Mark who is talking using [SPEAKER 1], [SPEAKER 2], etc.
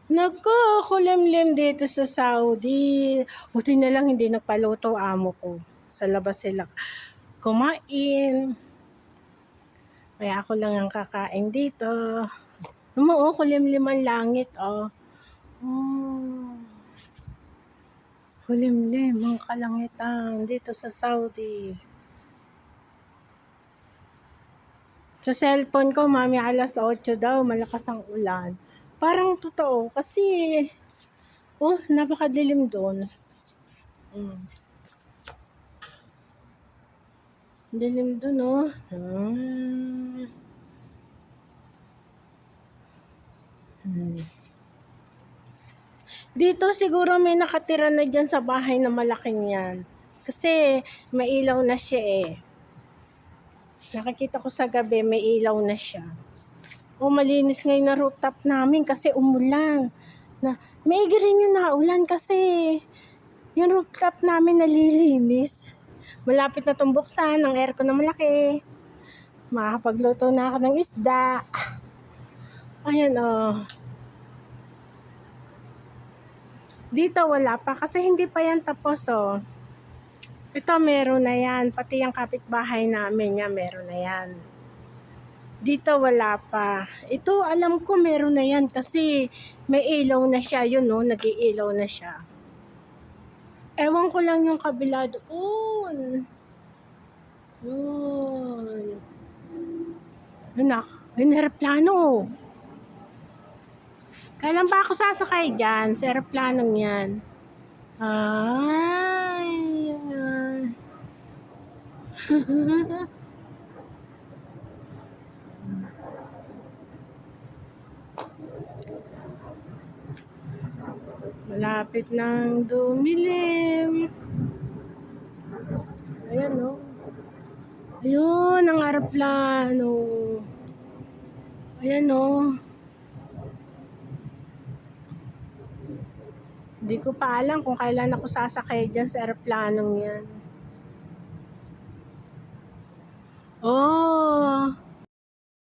[SPEAKER 1] Naku, kulimlim dito sa Saudi. Buti na lang hindi nagpaluto amo ko. Sa labas sila kumain. Kaya ako lang ang kakain dito. Kulimlim ang langit, oh. Kulimlim ang kalangitan dito sa Saudi. Sa cellphone ko, mami, alas 8 daw, malakas ang ulan. Parang totoo kasi, napakadilim doon. Dilim doon, oh. Dito siguro may nakatira na dyan sa bahay na malaking yan. Kasi may ilaw na siya eh. Nakikita ko sa gabi, may ilaw na siya. Malinis ngayon na rooftop namin kasi umulan. Maigi rin yung naulan kasi yung rooftop namin nalilinis. Malapit na itong buksan ng aircon na malaki. Makakapagluto na ako ng isda. Ayan, oh. Dito wala pa kasi hindi pa yan tapos, oh. Ito meron na yan. Pati yung kapitbahay namin niya meron na yan. Dito wala pa. Ito alam ko meron na yan kasi may ilaw na siya. Yun, no? Nag-iilaw na siya. Ewan ko lang yung kabila doon. Yun. Anak, yung aeroplano. Kailan ba ako sasakay dyan sa aeroplanong yan? Ay. Malapit nang dumilim. Ayan, no? Ayun, ang aeroplano. Ayan, no? Hindi ko pa alam kung kailan ako sasakay dyan sa aeroplanong yan. Oh!